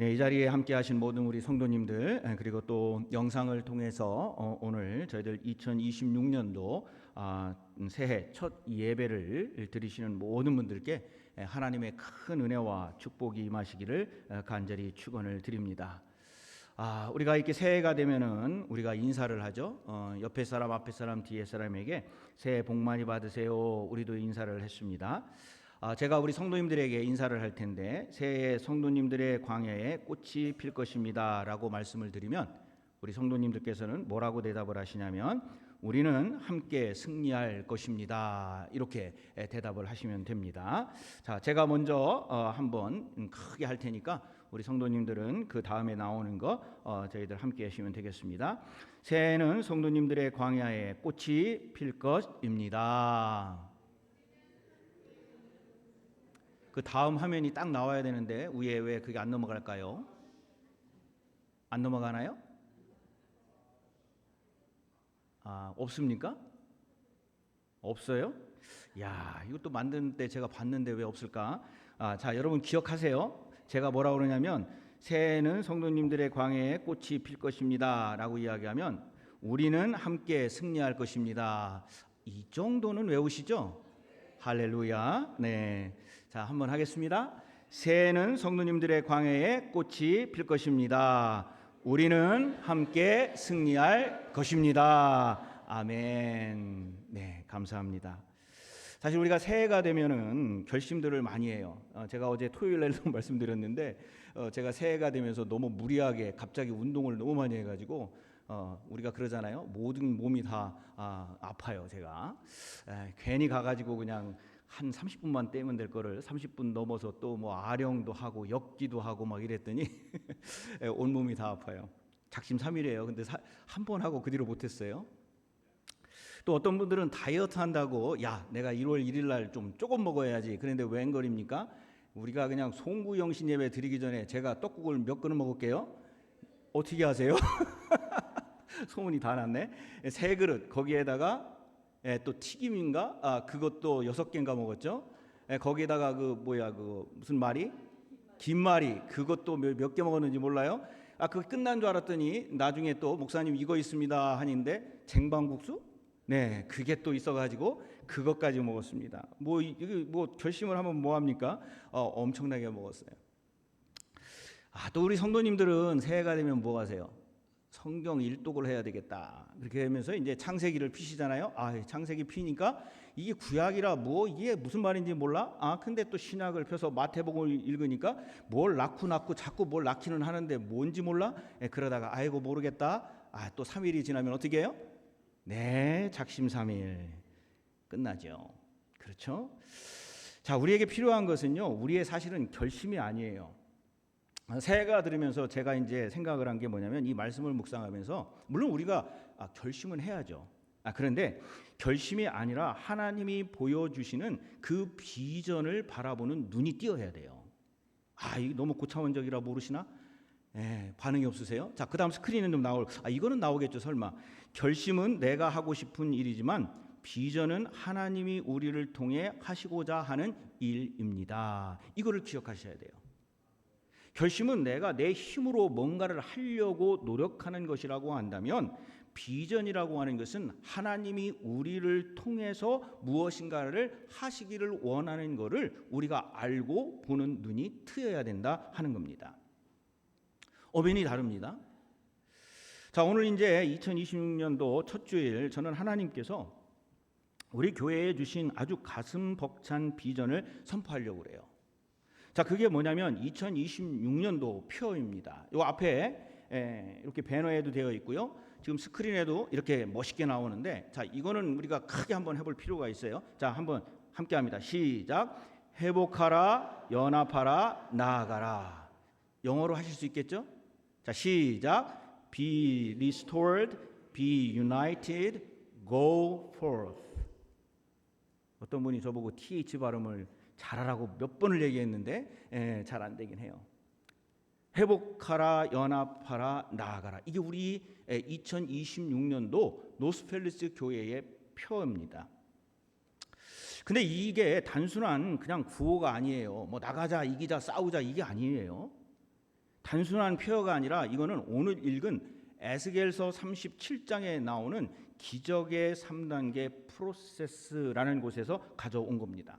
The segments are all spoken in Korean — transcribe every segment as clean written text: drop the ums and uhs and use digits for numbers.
네, 이 자리에 함께 하신 모든 우리 성도님들 그리고 또 영상을 통해서 오늘 저희들 2026년도 새해 첫 예배를 드리시는 모든 분들께 하나님의 큰 은혜와 축복이 임하시기를 간절히 축원을 드립니다. 우리가 이렇게 새해가 되면은 우리가 인사를 하죠. 옆에 사람, 앞에 사람, 뒤에 사람에게 새해 복 많이 받으세요. 우리도 인사를 했습니다. 제가 우리 성도님들에게 인사를 할 텐데 새해 성도님들의 광야에 꽃이 필 것입니다 라고 말씀을 드리면 우리 성도님들께서는 뭐라고 대답을 하시냐면 우리는 함께 승리할 것입니다 이렇게 대답을 하시면 됩니다. 자, 제가 먼저 한번 크게 할 테니까 우리 성도님들은 그 다음에 나오는 거 저희들 함께 하시면 되겠습니다. 새해에는 성도님들의 광야에 꽃이 필 것입니다. 그 다음 화면이 딱 나와야 되는데 위에 왜 그게 안 넘어갈까요? 안 넘어가나요? 없습니까? 없어요? 야, 이것도 만드는 때 제가 봤는데 왜 없을까? 자, 여러분 기억하세요. 제가 뭐라고 그러냐면 새해에는 성도님들의 광야에 꽃이 필 것입니다 라고 이야기하면 우리는 함께 승리할 것입니다. 이 정도는 외우시죠? 할렐루야. 네. 자, 한번 하겠습니다. 새해는 성도님들의 광야에 꽃이 필 것입니다. 우리는 함께 승리할 것입니다. 아멘. 네, 감사합니다. 사실 우리가 새해가 되면은 결심들을 많이 해요. 제가 어제 토요일 날도 말씀드렸는데 제가 새해가 되면서 너무 무리하게 갑자기 운동을 너무 많이 해가지고 우리가 그러잖아요. 모든 몸이 다 아파요. 제가 괜히 가가지고 그냥 한 30분만 떼면 될 거를 30분 넘어서 또 뭐 아령도 하고 엮기도 하고 막 이랬더니 온 몸이 다 아파요. 작심삼일이에요. 근데 한 번 하고 그 뒤로 못했어요. 또 어떤 분들은 다이어트 한다고 야 내가 1월 1일 날 좀 조금 먹어야지. 그런데 웬걸입니까? 우리가 그냥 송구영신 예배 드리기 전에 제가 떡국을 몇 그릇 먹을게요. 어떻게 하세요? 소문이 다 났네. 3그릇 거기에다가 또 튀김인가? 그것도 6개인가 먹었죠. 거기에다가 그 무슨 말이? 김말이 그것도 몇 개 먹었는지 몰라요. 그거 끝난 줄 알았더니 나중에 또 목사님 이거 있습니다 하는데 쟁반국수? 네, 그게 또 있어가지고 그것까지 먹었습니다. 이게 결심을 하면 뭐 합니까? 엄청나게 먹었어요. 또 우리 성도님들은 새해가 되면 뭐 하세요? 성경 일독을 해야 되겠다. 그렇게 하면서 이제 창세기를 피시잖아요. 창세기 피니까 이게 구약이라 이게 무슨 말인지 몰라? 근데 또 신약을 펴서 마태복음을 읽으니까 뭘 낳고 자꾸 뭘 낳기는 하는데 뭔지 몰라? 그러다가 아이고 모르겠다. 또 3일이 지나면 어떻게 해요? 네, 작심삼일 끝나죠. 그렇죠? 자, 우리에게 필요한 것은요. 우리의 사실은 결심이 아니에요. 새해가 들으면서 제가 이제 생각을 한 게 뭐냐면 이 말씀을 묵상하면서 물론 우리가 결심은 해야죠. 그런데 결심이 아니라 하나님이 보여주시는 그 비전을 바라보는 눈이 띄어야 돼요. 이게 너무 고차원적이라 모르시나? 반응이 없으세요? 자, 그 다음 스크린은 좀 이거는 나오겠죠 설마. 결심은 내가 하고 싶은 일이지만 비전은 하나님이 우리를 통해 하시고자 하는 일입니다. 이거를 기억하셔야 돼요. 결심은 내가 내 힘으로 뭔가를 하려고 노력하는 것이라고 한다면 비전이라고 하는 것은 하나님이 우리를 통해서 무엇인가를 하시기를 원하는 것을 우리가 알고 보는 눈이 트여야 된다 하는 겁니다. 어변이 다릅니다. 자, 오늘 이제 2026년도 첫 주일 저는 하나님께서 우리 교회에 주신 아주 가슴 벅찬 비전을 선포하려고 그래요. 자, 그게 뭐냐면 2026년도 표입니다. 요 앞에 이렇게 배너에도 되어 있고요. 지금 스크린에도 이렇게 멋있게 나오는데 자, 이거는 우리가 크게 한번 해볼 필요가 있어요. 자, 한번 함께 합니다. 시작. 회복하라, 연합하라, 나아가라. 영어로 하실 수 있겠죠? 자, 시작. Be restored, be united, go forth. 어떤 분이 저보고 TH 발음을 잘하라고 몇 번을 얘기했는데 잘 안 되긴 해요. 회복하라, 연합하라, 나아가라. 이게 우리 2026년도 노스펠리스 교회의 표입니다. 근데 이게 단순한 그냥 구호가 아니에요. 나가자, 이기자, 싸우자 이게 아니에요. 단순한 표현가 아니라 이거는 오늘 읽은 에스겔서 37장에 나오는 기적의 3단계 프로세스라는 곳에서 가져온 겁니다.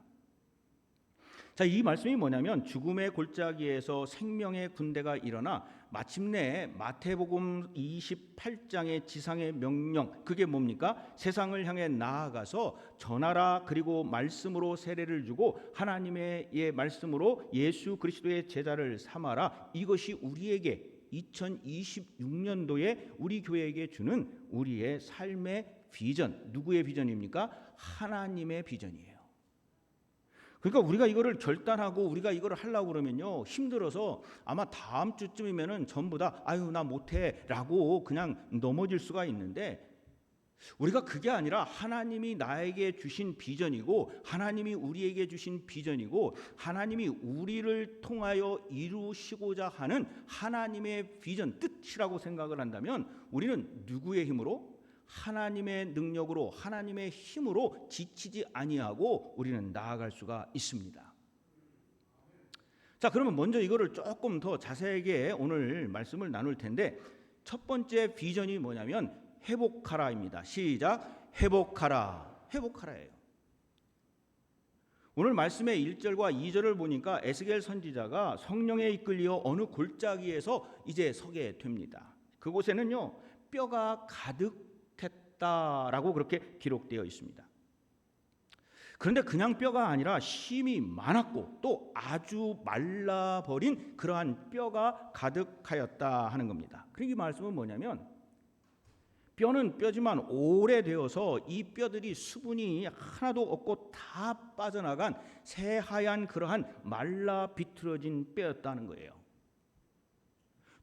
자, 이 말씀이 뭐냐면 죽음의 골짜기에서 생명의 군대가 일어나 마침내 마태복음 28장의 지상의 명령, 그게 뭡니까? 세상을 향해 나아가서 전하라, 그리고 말씀으로 세례를 주고 하나님의 말씀으로 예수 그리스도의 제자를 삼아라. 이것이 우리에게 2026년도에 우리 교회에게 주는 우리의 삶의 비전. 누구의 비전입니까? 하나님의 비전이에요. 그러니까 우리가 이거를 결단하고 우리가 이거를 하려고 그러면요, 힘들어서 아마 다음 주쯤이면은 전부 다 아유 나 못해라고 그냥 넘어질 수가 있는데, 우리가 그게 아니라 하나님이 나에게 주신 비전이고 하나님이 우리에게 주신 비전이고 하나님이 우리를 통하여 이루시고자 하는 하나님의 비전, 뜻이라고 생각을 한다면 우리는 누구의 힘으로? 하나님의 능력으로, 하나님의 힘으로 지치지 아니하고 우리는 나아갈 수가 있습니다. 자, 그러면 먼저 이거를 조금 더 자세하게 오늘 말씀을 나눌 텐데, 첫 번째 비전이 뭐냐면 회복하라입니다. 시작. 회복하라. 회복하라예요. 오늘 말씀의 1절과 2절을 보니까 에스겔 선지자가 성령에 이끌려 어느 골짜기에서 이제 서게 됩니다. 그곳에는요, 뼈가 가득했다라고 그렇게 기록되어 있습니다. 그런데 그냥 뼈가 아니라 힘이 많았고 또 아주 말라버린 그러한 뼈가 가득하였다 하는 겁니다. 그러니까 이 말씀은 뭐냐면, 뼈는 뼈지만 오래되어서 이 뼈들이 수분이 하나도 없고 다 빠져나간 새하얀 그러한 말라 비틀어진 뼈였다는 거예요.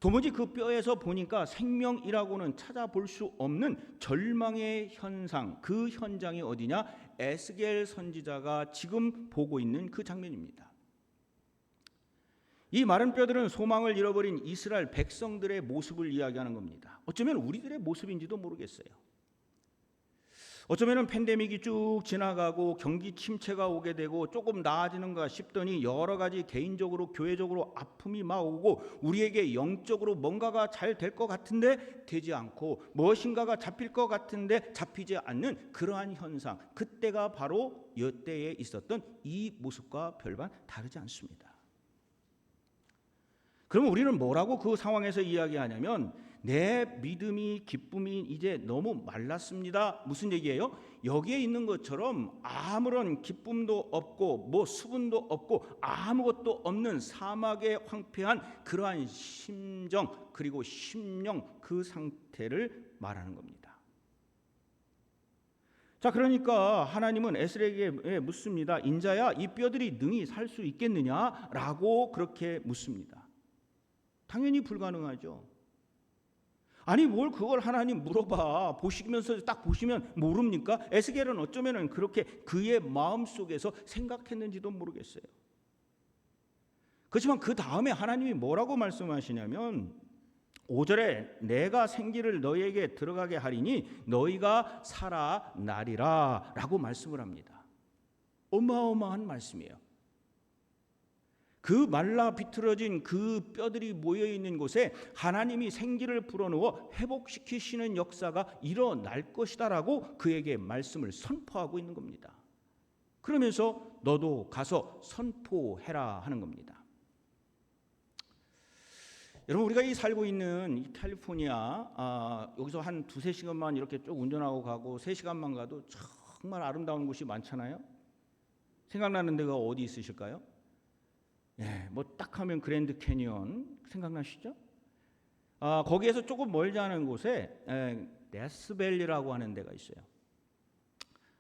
도무지 그 뼈에서 보니까 생명이라고는 찾아볼 수 없는 절망의 현상, 그 현장이 어디냐? 에스겔 선지자가 지금 보고 있는 그 장면입니다. 이 마른 뼈들은 소망을 잃어버린 이스라엘 백성들의 모습을 이야기하는 겁니다. 어쩌면 우리들의 모습인지도 모르겠어요. 어쩌면 팬데믹이 쭉 지나가고 경기 침체가 오게 되고 조금 나아지는가 싶더니 여러 가지 개인적으로 교회적으로 아픔이 막 오고 우리에게 영적으로 뭔가가 잘 될 것 같은데 되지 않고 무엇인가가 잡힐 것 같은데 잡히지 않는 그러한 현상, 그때가 바로 이때에 있었던 이 모습과 별반 다르지 않습니다. 그럼 우리는 뭐라고 그 상황에서 이야기하냐면, 내 믿음이 기쁨이 이제 너무 말랐습니다. 무슨 얘기예요? 여기에 있는 것처럼 아무런 기쁨도 없고 뭐 수분도 없고 아무것도 없는 사막의 황폐한 그러한 심정, 그리고 심령, 그 상태를 말하는 겁니다. 자, 그러니까 하나님은 에스겔에게 묻습니다. 인자야, 이 뼈들이 능히 살 수 있겠느냐라고 그렇게 묻습니다. 당연히 불가능하죠. 아니 뭘 그걸 하나님 물어봐. 보시면서 딱 보시면 모릅니까? 에스겔은 어쩌면 그렇게 그의 마음속에서 생각했는지도 모르겠어요. 그렇지만 그 다음에 하나님이 뭐라고 말씀하시냐면 5절에 내가 생기를 너희에게 들어가게 하리니 너희가 살아나리라 라고 말씀을 합니다. 어마어마한 말씀이에요. 그 말라 비틀어진 그 뼈들이 모여있는 곳에 하나님이 생기를 불어넣어 회복시키시는 역사가 일어날 것이다라고 그에게 말씀을 선포하고 있는 겁니다. 그러면서 너도 가서 선포해라 하는 겁니다. 여러분, 우리가 이 살고 있는 이 캘리포니아, 여기서 한 2-3시간만 이렇게 쭉 운전하고 가고 3시간만 가도 정말 아름다운 곳이 많잖아요. 생각나는 데가 어디 있으실까요? 예, 뭐 딱 하면 그랜드 캐니언 생각나시죠? 거기에서 조금 멀지 않은 곳에 데스밸리라고 하는 데가 있어요.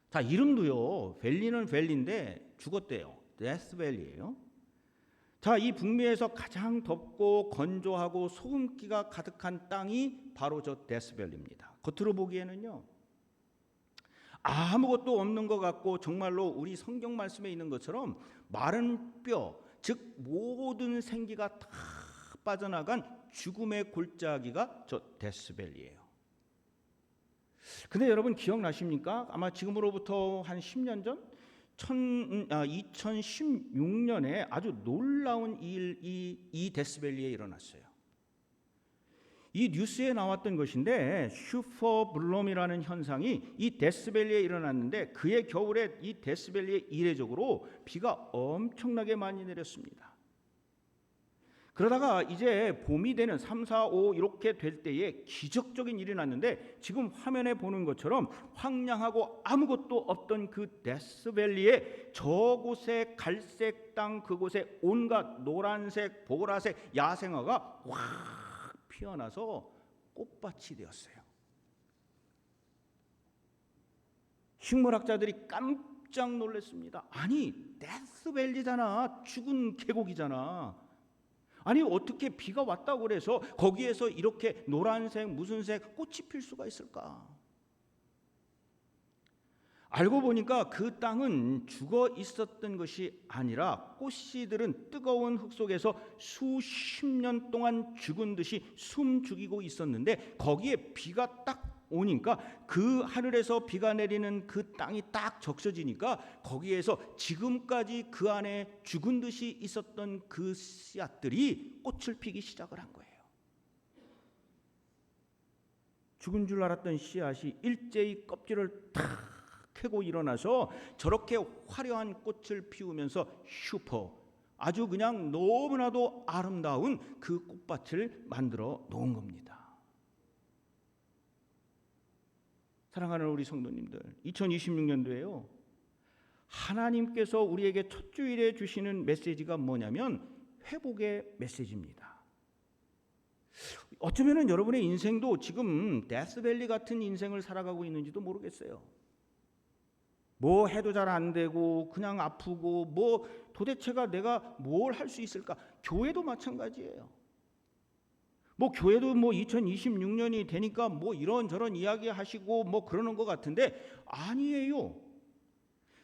자, 이름도요, 밸리는 밸리인데 죽었대요. 데스밸리예요. 자, 이 북미에서 가장 덥고 건조하고 소금기가 가득한 땅이 바로 저 데스밸리입니다. 겉으로 보기에는요, 아무것도 없는 것 같고 정말로 우리 성경 말씀에 있는 것처럼 마른 뼈, 즉 모든 생기가 다 빠져나간 죽음의 골짜기가 저 데스밸리예요. 근데 여러분 기억나십니까? 아마 지금으로부터 한 10년 전 2016년에 아주 놀라운 일이 이 데스밸리에 일어났어요. 이 뉴스에 나왔던 것인데 슈퍼블럼이라는 현상이 이 데스밸리에 일어났는데 그해 겨울에 이 데스밸리에 이례적으로 비가 엄청나게 많이 내렸습니다. 그러다가 이제 봄이 되는 3, 4, 5 이렇게 될 때에 기적적인 일이 났는데 지금 화면에 보는 것처럼 황량하고 아무것도 없던 그 데스밸리에 저곳에 갈색 땅 그곳에 온갖 노란색, 보라색 야생화가 확 피어나서 꽃밭이 되었어요. 식물학자들이 깜짝 놀랐습니다. 아니, 데스밸리잖아. 죽은 계곡이잖아. 아니 어떻게 비가 왔다고 그래서 거기에서 이렇게 노란색 무슨 색 꽃이 필 수가 있을까? 알고 보니까 그 땅은 죽어 있었던 것이 아니라 꽃씨들은 뜨거운 흙 속에서 수십 년 동안 죽은 듯이 숨 죽이고 있었는데 거기에 비가 딱 오니까 그 하늘에서 비가 내리는 그 땅이 딱 적셔지니까 거기에서 지금까지 그 안에 죽은 듯이 있었던 그 씨앗들이 꽃을 피기 시작을 한 거예요. 죽은 줄 알았던 씨앗이 일제히 껍질을 탁 캐고 일어나서 저렇게 화려한 꽃을 피우면서 아주 그냥 너무나도 아름다운 그 꽃밭을 만들어 놓은 겁니다. 사랑하는 우리 성도님들, 2026년도에요. 하나님께서 우리에게 첫 주일에 주시는 메시지가 뭐냐면 회복의 메시지입니다. 어쩌면 여러분의 인생도 지금 데스밸리 같은 인생을 살아가고 있는지도 모르겠어요. 뭐 해도 잘 안 되고 그냥 아프고 뭐 도대체가 내가 뭘 할 수 있을까? 교회도 마찬가지예요. 뭐 교회도 뭐 2026년이 되니까 뭐 이런저런 이야기 하시고 뭐 그러는 것 같은데 아니에요.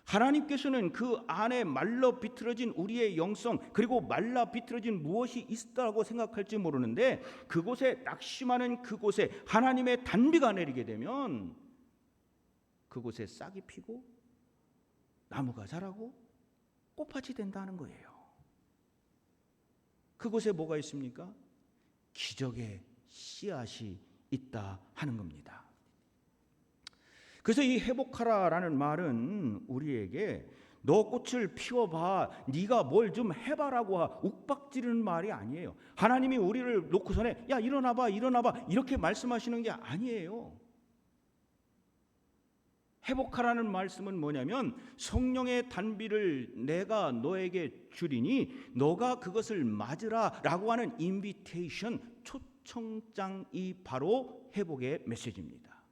하나님께서는 그 안에 말라 비틀어진 우리의 영성 그리고 말라 비틀어진 무엇이 있다고 생각할지 모르는데 그곳에 낙심하는 그곳에 하나님의 단비가 내리게 되면 그곳에 싹이 피고 나무가 자라고 꽃밭이 된다는 거예요. 그곳에 뭐가 있습니까? 기적의 씨앗이 있다 하는 겁니다. 그래서 이 회복하라라는 말은 우리에게 너 꽃을 피워봐, 네가 뭘 좀 해봐라고 욱박지르는 말이 아니에요. 하나님이 우리를 놓고서는 야 일어나봐 일어나봐 이렇게 말씀하시는 게 아니에요. 회복하라는 말씀은 뭐냐면 성령의 단비를 내가 너에게 주리니 너가 그것을 맞으라 라고 하는 인비테이션, 초청장이 바로 회복의 메시지입니다.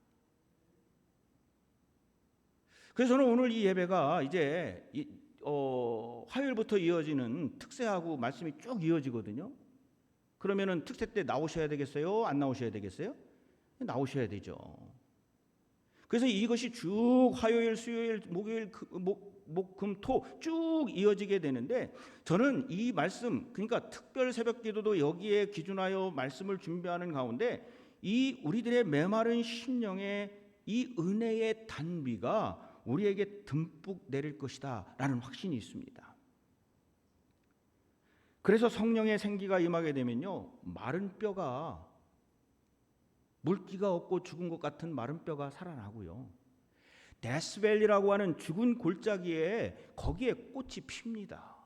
그래서 저는 오늘 이 예배가 이제 화요일부터 이어지는 특세하고 말씀이 쭉 이어지거든요. 그러면은 특세 때 나오셔야 되겠어요? 안 나오셔야 되겠어요? 나오셔야 되죠. 그래서 이것이 쭉 화요일, 수요일, 목요일, 금, 토 쭉 이어지게 되는데 저는 이 말씀 그러니까 특별 새벽 기도도 여기에 기준하여 말씀을 준비하는 가운데 이 우리들의 메마른 심령에 이 은혜의 단비가 우리에게 듬뿍 내릴 것이다 라는 확신이 있습니다. 그래서 성령의 생기가 임하게 되면요 마른 뼈가 물기가 없고 죽은 것 같은 마른 뼈가 살아나고요. 데스밸리라고 하는 죽은 골짜기에 거기에 꽃이 핍니다.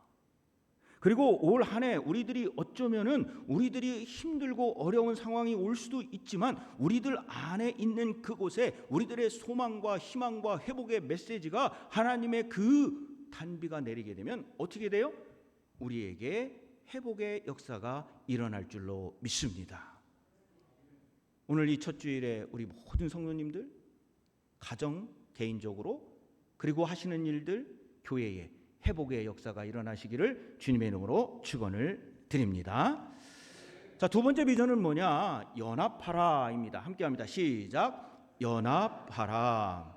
그리고 올 한 해 우리들이 어쩌면은 우리들이 힘들고 어려운 상황이 올 수도 있지만 우리들 안에 있는 그곳에 우리들의 소망과 희망과 회복의 메시지가 하나님의 그 단비가 내리게 되면 어떻게 돼요? 우리에게 회복의 역사가 일어날 줄로 믿습니다. 오늘 이 첫 주일에 우리 모든 성도님들 가정, 개인적으로 그리고 하시는 일들, 교회에 회복의 역사가 일어나시기를 주님의 이름으로 축원을 드립니다. 자, 두 번째 비전은 뭐냐? 연합하라입니다. 함께합니다. 시작. 연합하라.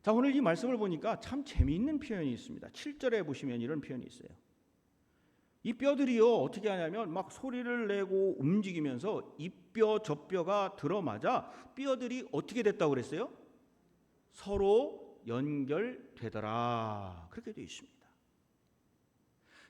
자, 오늘 이 말씀을 보니까 참 재미있는 표현이 있습니다. 7절에 보시면 이런 표현이 있어요. 이 뼈들이요 어떻게 하냐면 막 소리를 내고 움직이면서 이 뼈 저 뼈가 들어맞아 뼈들이 어떻게 됐다고 그랬어요? 서로 연결되더라 그렇게 되어 있습니다.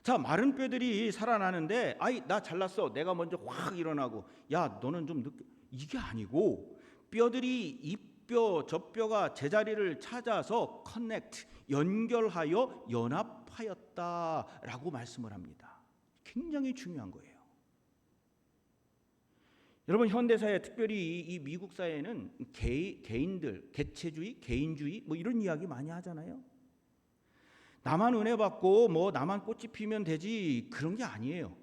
자, 마른 뼈들이 살아나는데 아이 나 잘났어, 내가 먼저 확 일어나고 야 너는 좀 늦게, 이게 아니고 뼈들이 이 뼈 저 뼈가 제자리를 찾아서 커넥트, 연결하여 연합하였다라고 말씀을 합니다. 굉장히 중요한 거예요. 여러분, 현대사회, 특별히 이 미국 사회는 개인들, 개체주의, 개인주의 뭐 이런 이야기 많이 하잖아요. 나만 은혜 받고 뭐 나만 꽃이 피면 되지, 그런 게 아니에요.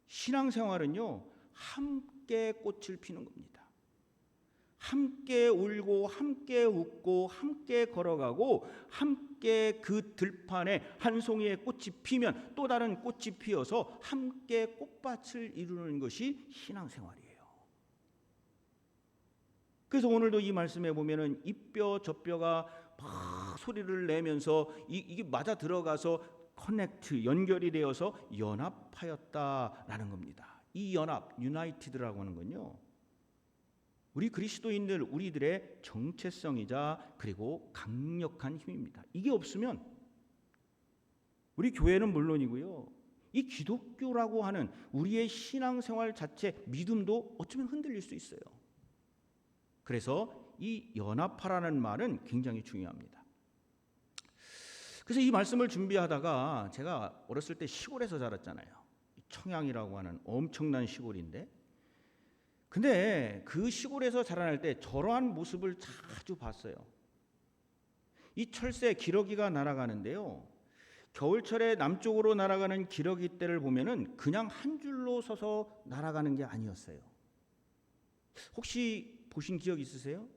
신앙생활은요, 함께 꽃을 피는 겁니다. 함께 울고 함께 웃고 함께 걸어가고 함께 그 들판에 한 송이의 꽃이 피면 또 다른 꽃이 피어서 함께 꽃밭을 이루는 것이 신앙생활이에요. 그래서 오늘도 이 말씀에 보면은 이 뼈 저 뼈가 막 소리를 내면서 이게 맞아 들어가서 커넥트, 연결이 되어서 연합하였다라는 겁니다. 이 연합, 유나이티드라고 하는 건요, 우리 그리스도인들, 우리들의 정체성이자 그리고 강력한 힘입니다. 이게 없으면 우리 교회는 물론이고요, 이 기독교라고 하는 우리의 신앙생활 자체, 믿음도 어쩌면 흔들릴 수 있어요. 그래서 이 연합하라는 말은 굉장히 중요합니다. 그래서 이 말씀을 준비하다가, 제가 어렸을 때 시골에서 자랐잖아요. 청양이라고 하는 엄청난 시골인데, 근데 그 시골에서 자라날 때 저러한 모습을 자주 봤어요. 이 철새 기러기가 날아가는데요, 겨울철에 남쪽으로 날아가는 기러기 떼를 보면은 그냥 한 줄로 서서 날아가는 게 아니었어요. 혹시 보신 기억 있으세요?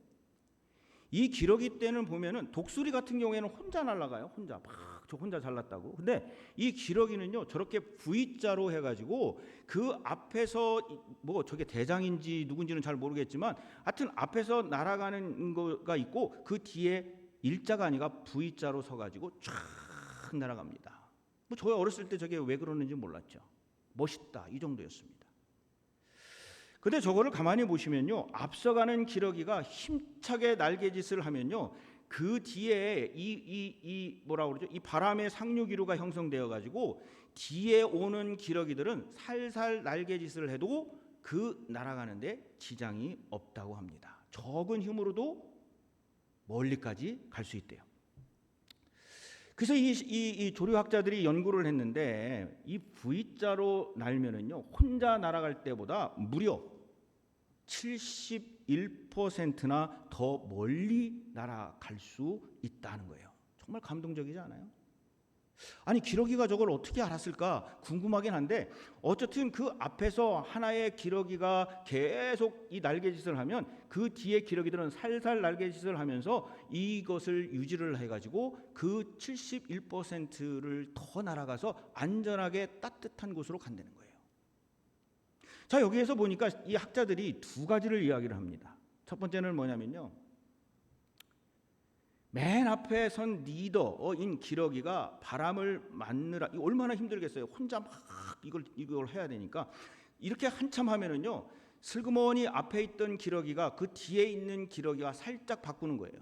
이 기러기 떼는 보면은 독수리 같은 경우에는 혼자 날아가요. 혼자 막 저 혼자 잘났다고. 근데 이 기러기는요, 저렇게 V자로 해가지고 그 앞에서 뭐 저게 대장인지 누군지는 잘 모르겠지만 하여튼 앞에서 날아가는 거가 있고 그 뒤에 일자가 아니라 V자로 서가지고 쫙 날아갑니다. 뭐 저 어렸을 때 저게 왜 그러는지 몰랐죠. 멋있다, 이 정도였습니다. 근데 저거를 가만히 보시면요, 앞서가는 기러기가 힘차게 날개짓을 하면요, 그 뒤에 이 뭐라 그러죠? 이 바람의 상류기류가 형성되어 가지고 뒤에 오는 기러기들은 살살 날개짓을 해도 그 날아가는데 지장이 없다고 합니다. 적은 힘으로도 멀리까지 갈 수 있대요. 그래서 이 조류학자들이 연구를 했는데, 이 V자로 날면은요, 혼자 날아갈 때보다 무려 71%나 더 멀리 날아갈 수 있다는 거예요. 정말 감동적이지 않아요? 아니, 기러기가 저걸 어떻게 알았을까 궁금하긴 한데, 어쨌든 그 앞에서 하나의 기러기가 계속 이 날개짓을 하면 그 뒤에 기러기들은 살살 날개짓을 하면서 이것을 유지를 해가지고 그 71%를 더 날아가서 안전하게 따뜻한 곳으로 간다는 거예요. 자, 여기에서 보니까 이 학자들이 두 가지를 이야기를 합니다. 첫 번째는 뭐냐면요, 맨 앞에 선 리더인 기러기가 바람을 맞느라 얼마나 힘들겠어요. 혼자 막 이걸 해야 되니까 이렇게 한참 하면은요, 슬그머니 앞에 있던 기러기가 그 뒤에 있는 기러기가 살짝 바꾸는 거예요.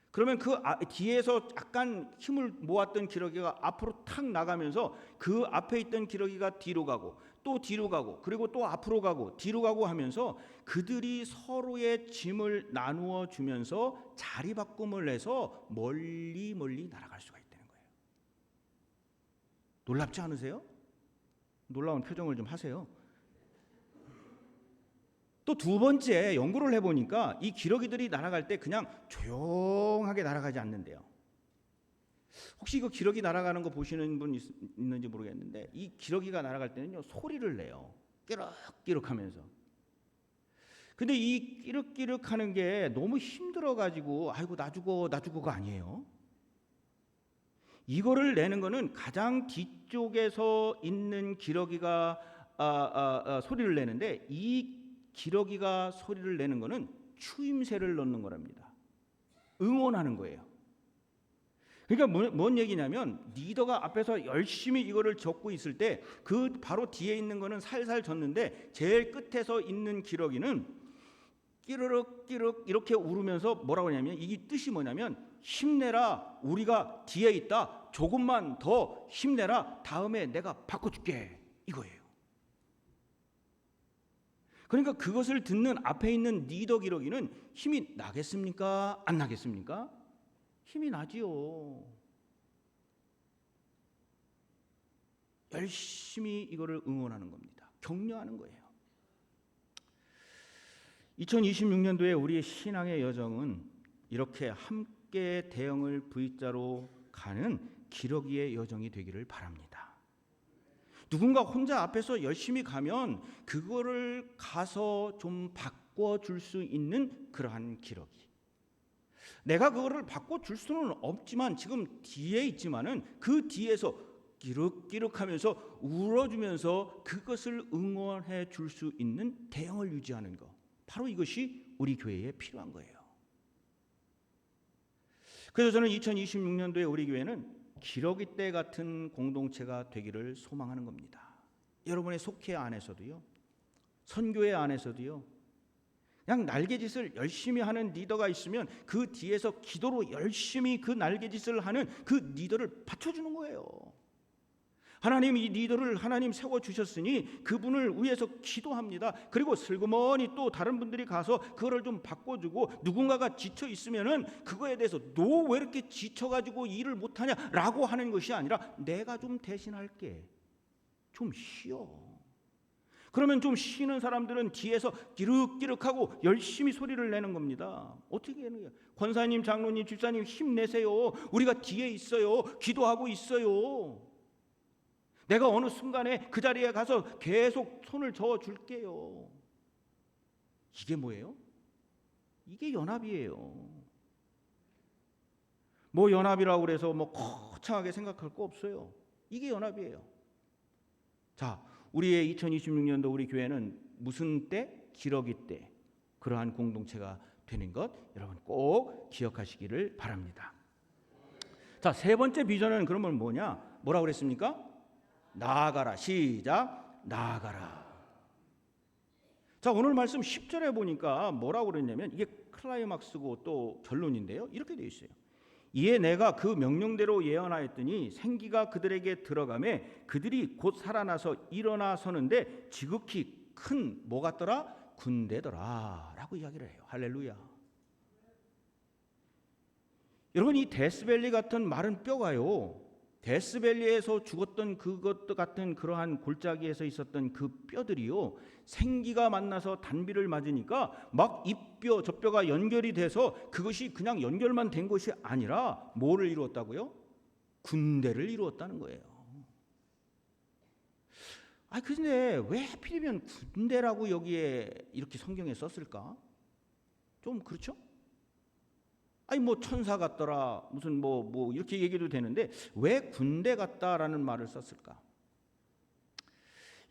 그러면 그 뒤에서 약간 힘을 모았던 기러기가 앞으로 탁 나가면서 그 앞에 있던 기러기가 뒤로 가고 또 뒤로 가고 그리고 또 앞으로 가고 뒤로 가고 하면서 그들이 서로의 짐을 나누어 주면서 자리 바꿈을 해서 멀리 날아갈 수가 있다는 거예요. 놀랍지 않으세요? 놀라운 표정을 좀 하세요. 또 두 번째, 연구를 해보니까 이 기러기들이 날아갈 때 그냥 조용하게 날아가지 않는데요. 혹시 이거 기러기 날아가는 거 보시는 분 있는지 모르겠는데, 이 기러기가 날아갈 때는요, 소리를 내요. 끼룩끼룩 하면서. 근데 이 끼룩끼룩 하는 게 너무 힘들어가지고 아이고 나 죽어가 아니에요. 이거를 내는 거는 가장 뒤쪽에서 있는 기러기가 소리를 내는데, 이 기러기가 소리를 내는 거는 추임새를 넣는 거랍니다. 응원하는 거예요. 그러니까 뭔 얘기냐면, 리더가 앞에서 열심히 이거를 젓고 있을 때 그 바로 뒤에 있는 거는 살살 젓는데, 제일 끝에서 있는 기러기는 끼르륵 이렇게 울으면서 뭐라고 하냐면, 이 뜻이 뭐냐면 힘내라, 우리가 뒤에 있다, 조금만 더 힘내라. 다음에 내가 바꿔줄게. 이거예요. 그러니까 그것을 듣는 앞에 있는 리더 기러기는 힘이 나겠습니까? 안 나겠습니까? 힘이 나지요. 열심히 이거를 응원하는 겁니다. 격려하는 거예요. 2026년도에 우리의 신앙의 여정은 이렇게 함께 대형을 V자로 가는 기러기의 여정이 되기를 바랍니다. 누군가 혼자 앞에서 열심히 가면 그거를 가서 좀 바꿔줄 수 있는 그러한 기러기. 내가 그거를 바꿔줄 수는 없지만 지금 뒤에 있지만은 그 뒤에서 끼룩끼룩하면서 울어주면서 그것을 응원해 줄 수 있는 대형을 유지하는 것. 바로 이것이 우리 교회에 필요한 거예요. 그래서 저는 2026년도에 우리 교회는 기러기 때 같은 공동체가 되기를 소망하는 겁니다. 여러분의 속회 안에서도요, 선교회 안에서도요, 그냥 날개짓을 열심히 하는 리더가 있으면 그 뒤에서 기도로 열심히 그 날개짓을 하는 그 리더를 받쳐주는 거예요. 하나님 이 리더를 하나님 세워주셨으니 그분을 위해서 기도합니다. 그리고 슬그머니 또 다른 분들이 가서 그거를 좀 바꿔주고, 누군가가 지쳐 있으면은 그거에 대해서 너 왜 이렇게 지쳐가지고 일을 못하냐라고 하는 것이 아니라 내가 좀 대신할게. 좀 쉬어. 그러면 좀 쉬는 사람들은 뒤에서 기륵기륵하고 열심히 소리를 내는 겁니다. 어떻게 하는 거예요? 권사님, 장로님, 집사님 힘내세요. 우리가 뒤에 있어요. 기도하고 있어요. 내가 어느 순간에 그 자리에 가서 계속 손을 저어 줄게요. 이게 뭐예요? 이게 연합이에요. 뭐 연합이라고 그래서 뭐 거창하게 생각할 거 없어요. 이게 연합이에요. 자, 우리의 2026년도 우리 교회는 무슨 때? 기러기 때 그러한 공동체가 되는 것 여러분 꼭 기억하시기를 바랍니다. 자, 세 번째 비전은 그러면 뭐냐? 뭐라고 그랬습니까? 나아가라. 시작. 나아가라. 자, 오늘 말씀 10절에 보니까 뭐라고 그랬냐면 이게 클라이막스고 또 결론인데요. 이렇게 되어 있어요. 이에 내가 그 명령대로 예언하였더니 생기가 그들에게 들어가매 그들이 곧 살아나서 일어나 서는데 지극히 큰 뭐 같더라? 군대더라 라고 이야기를 해요. 할렐루야. 여러분, 이 데스밸리 같은 마른 뼈가요, 데스밸리에서 죽었던 그것 같은 그러한 골짜기에서 있었던 그 뼈들이요, 생기가 만나서 단비를 맞으니까 막 이 뼈 저 뼈가 연결이 돼서 그것이 그냥 연결만 된 것이 아니라 뭐를 이루었다고요? 군대를 이루었다는 거예요. 아, 근데 왜 하필이면 군대라고 여기에 이렇게 성경에 썼을까? 좀 그렇죠? 아니 뭐 천사 같더라 무슨 뭐 이렇게 얘기도 되는데 왜 군대 같다라는 말을 썼을까?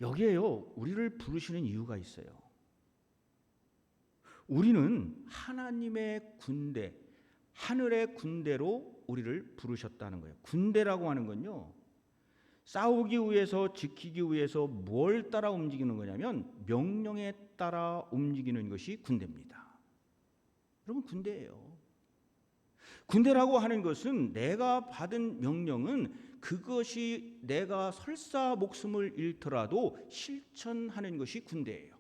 여기에요, 우리를 부르시는 이유가 있어요. 우리는 하나님의 군대, 하늘의 군대로 우리를 부르셨다는 거예요. 군대라고 하는 건요, 싸우기 위해서, 지키기 위해서 뭘 따라 움직이는 거냐면 명령에 따라 움직이는 것이 군대입니다. 여러분, 군대예요. 군대라고 하는 것은 내가 받은 명령은 그것이 내가 설사 목숨을 잃더라도 실천하는 것이 군대예요.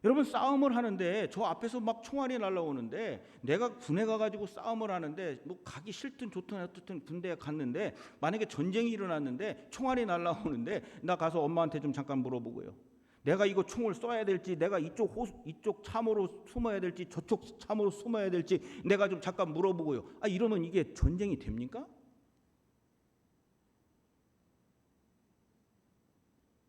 여러분, 싸움을 하는데 저 앞에서 막 총알이 날라오는데 내가 군에 가가지고 싸움을 하는데 뭐 가기 싫든 좋든 어쨌든 군대에 갔는데 만약에 전쟁이 일어났는데 총알이 날라오는데 나 가서 엄마한테 좀 잠깐 물어보고요. 내가 이거 총을 쏴야 될지, 내가 이쪽 참으로 숨어야 될지, 저쪽 참으로 숨어야 될지 내가 좀 잠깐 물어보고요. 아, 이러면 이게 전쟁이 됩니까?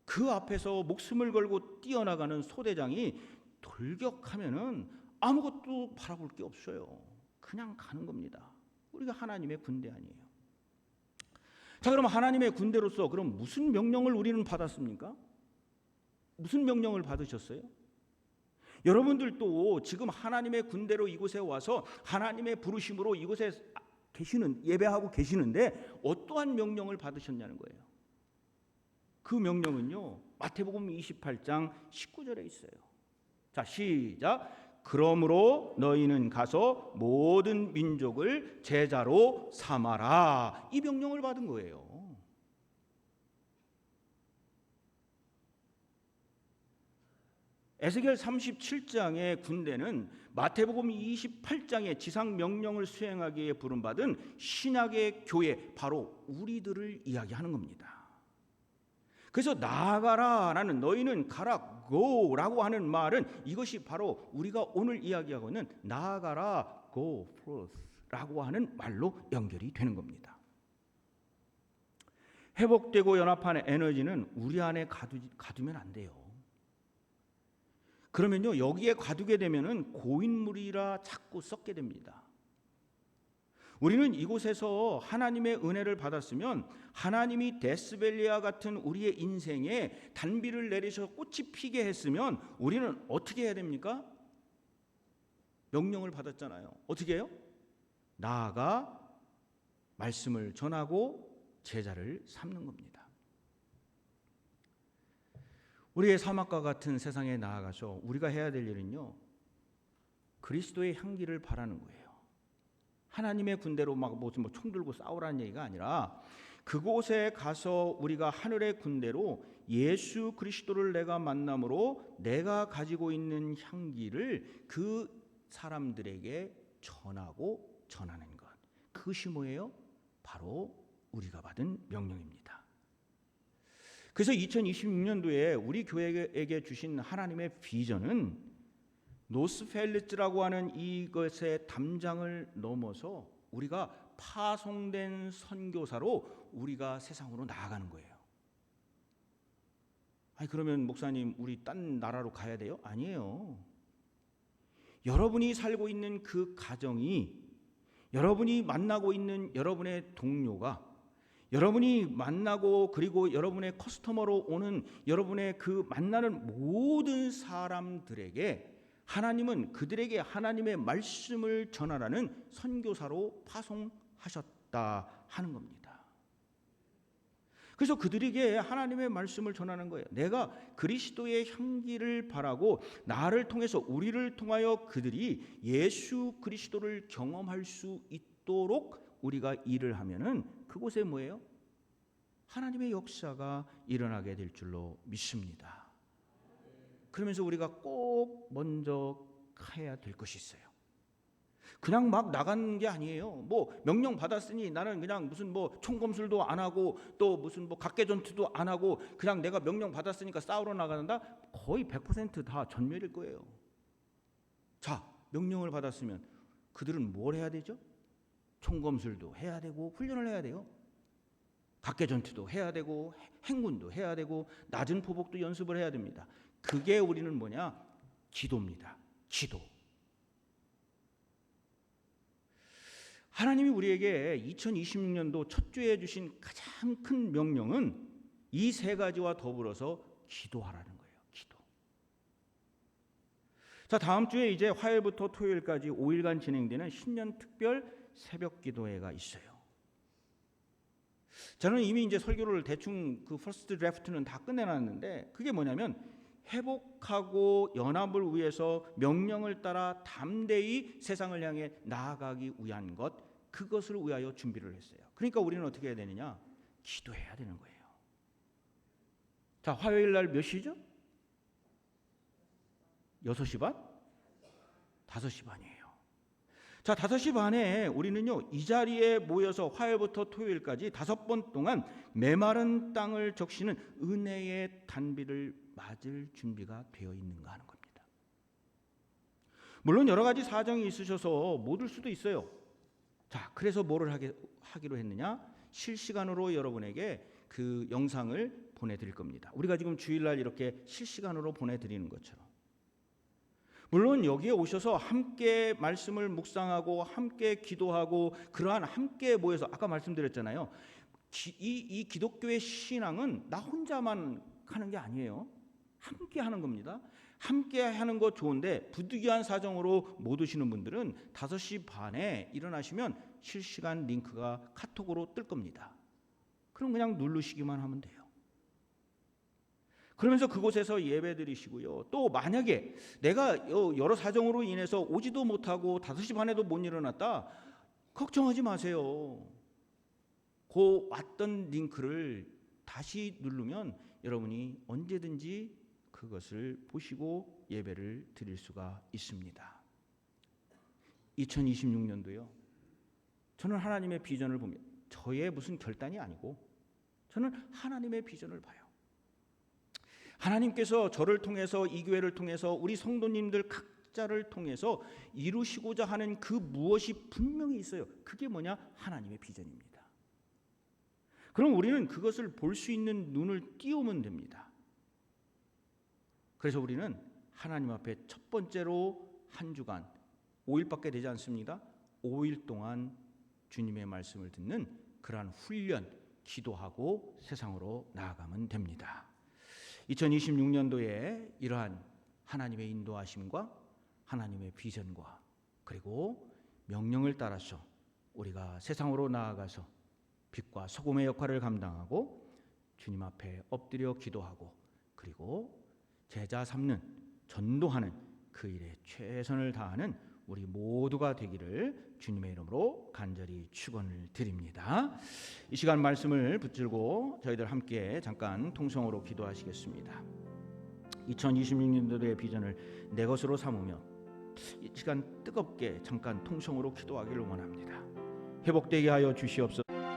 그 앞에서 목숨을 걸고 뛰어나가는 소대장이 돌격하면은 아무것도 바라볼 게 없어요. 그냥 가는 겁니다. 우리가 하나님의 군대 아니에요. 자, 그럼 하나님의 군대로서 그럼 무슨 명령을 우리는 받았습니까? 무슨 명령을 받으셨어요? 여러분들도 지금 하나님의 군대로 이곳에 와서 하나님의 부르심으로 이곳에 계시는, 예배하고 계시는데 어떠한 명령을 받으셨냐는 거예요. 그 명령은요, 마태복음 28장 19절에 있어요. 자, 시작. 그러므로 너희는 가서 모든 민족을 제자로 삼아라. 이 명령을 받은 거예요. 에스겔 37장의 군대는 마태복음 28장의 지상 명령을 수행하기에 부름받은 신약의 교회, 바로 우리들을 이야기하는 겁니다. 그래서 나아가라라는, 너희는 가라, go라고 하는 말은 이것이 바로 우리가 오늘 이야기하고 있는 나아가라, go forth라고 하는 말로 연결이 되는 겁니다. 회복되고 연합한 에너지는 우리 안에 가두면 안 돼요. 그러면요, 여기에 가두게 되면은 고인물이라 자꾸 썩게 됩니다. 우리는 이곳에서 하나님의 은혜를 받았으면 하나님이 데스밸리와 같은 우리의 인생에 단비를 내리셔 꽃이 피게 했으면 우리는 어떻게 해야 됩니까? 명령을 받았잖아요. 어떻게 해요? 나아가 말씀을 전하고 제자를 삼는 겁니다. 우리의 사막과 같은 세상에 나아가서 우리가 해야 될 일은요, 그리스도의 향기를 바라는 거예요. 하나님의 군대로 막 무슨 총 들고 싸우라는 얘기가 아니라 그곳에 가서 우리가 하늘의 군대로 예수 그리스도를 내가 만남으로 내가 가지고 있는 향기를 그 사람들에게 전하고 전하는 것. 그것이 뭐예요? 바로 우리가 받은 명령입니다. 그래서 2026년도에 우리 교회에게 주신 하나님의 비전은 노스펠리츠라고 하는 이것의 담장을 넘어서 우리가 파송된 선교사로 우리가 세상으로 나아가는 거예요. 아니 그러면 목사님 우리 딴 나라로 가야 돼요? 아니에요. 여러분이 살고 있는 그 가정이, 여러분이 만나고 있는 여러분의 동료가, 여러분이 만나고 그리고 여러분의 커스터머로 오는 여러분의 그 만나는 모든 사람들에게 하나님은 그들에게 하나님의 말씀을 전하라는 선교사로 파송하셨다 하는 겁니다. 그래서 그들에게 하나님의 말씀을 전하는 거예요. 내가 그리스도의 향기를 바라고 나를 통해서, 우리를 통하여 그들이 예수 그리스도를 경험할 수 있도록 우리가 일을 하면은 그곳에 뭐예요? 하나님의 역사가 일어나게 될 줄로 믿습니다. 그러면서 우리가 꼭 먼저 해야 될 것이 있어요. 그냥 막 나가는 게 아니에요. 뭐 명령 받았으니 나는 그냥 무슨 뭐 총검술도 안 하고 또 무슨 뭐 각개전투도 안 하고 그냥 내가 명령 받았으니까 싸우러 나간다? 거의 100% 전멸일 거예요. 자, 명령을 받았으면 그들은 뭘 해야 되죠? 총검술도 해야 되고 훈련을 해야 돼요. 각개전투도 해야 되고 행군도 해야 되고 낮은 포복도 연습을 해야 됩니다. 그게 우리는 뭐냐? 기도입니다. 기도. 하나님이 우리에게 2026년도 첫 주에 주신 가장 큰 명령은 이 세 가지와 더불어서 기도하라는 거예요. 기도. 자, 다음 주에 이제 화요일부터 토요일까지 5일간 진행되는 신년 특별 새벽 기도회가 있어요. 저는 이미 이제 설교를 대충 그 퍼스트 드래프트는 다 끝내놨는데 그게 뭐냐면 회복하고 연합을 위해서 명령을 따라 담대히 세상을 향해 나아가기 위한 것, 그것을 위하여 준비를 했어요. 그러니까 우리는 어떻게 해야 되느냐? 기도해야 되는 거예요. 자, 화요일 날 몇 시죠? 6시 반? 5시 반이에요. 자, 5시 반에 우리는요, 이 자리에 모여서 화요일부터 토요일까지 5번 동안 메마른 땅을 적시는 은혜의 단비를 맞을 준비가 되어 있는가 하는 겁니다. 물론 여러 가지 사정이 있으셔서 못 올 수도 있어요. 자, 그래서 뭐를 하기로 했느냐? 실시간으로 여러분에게 그 영상을 보내드릴 겁니다. 우리가 지금 주일날 이렇게 실시간으로 보내드리는 것처럼. 물론 여기에 오셔서 함께 말씀을 묵상하고 함께 기도하고 그러한 함께 모여서, 아까 말씀드렸잖아요. 이 기독교의 신앙은 나 혼자만 하는 게 아니에요. 함께 하는 겁니다. 함께 하는 거 좋은데 부득이한 사정으로 못 오시는 분들은 5시 반에 일어나시면 실시간 링크가 카톡으로 뜰 겁니다. 그럼 그냥 누르시기만 하면 돼요. 그러면서 그곳에서 예배드리시고요. 또 만약에 내가 여러 사정으로 인해서 오지도 못하고 5시 반에도 못 일어났다, 걱정하지 마세요. 그 왔던 링크를 다시 누르면 여러분이 언제든지 그것을 보시고 예배를 드릴 수가 있습니다. 2026년도요. 저는 하나님의 비전을 봅니다. 저의 무슨 결단이 아니고 저는 하나님의 비전을 봐요. 하나님께서 저를 통해서, 이 교회를 통해서, 우리 성도님들 각자를 통해서 이루시고자 하는 그 무엇이 분명히 있어요. 그게 뭐냐? 하나님의 비전입니다. 그럼 우리는 그것을 볼 수 있는 눈을 띄우면 됩니다. 그래서 우리는 하나님 앞에 첫 번째로 한 주간 5일밖에 되지 않습니다. 5일 동안 주님의 말씀을 듣는 그러한 훈련, 기도하고 세상으로 나아가면 됩니다. 2026년도에 이러한 하나님의 인도하심과 하나님의 비전과 그리고 명령을 따라서 우리가 세상으로 나아가서 빛과 소금의 역할을 감당하고 주님 앞에 엎드려 기도하고 그리고 제자 삼는, 전도하는 그 일에 최선을 다하는 우리 모두가 되기를 주님의 이름으로 간절히 축원을 드립니다. 이 시간 말씀을 붙들고 저희들 함께 잠깐 통성으로 기도하시겠습니다. 2026년도의 비전을 내 것으로 삼으며 이 시간 뜨겁게 잠깐 통성으로 기도하기를 원합니다. 회복되게 하여 주시옵소서.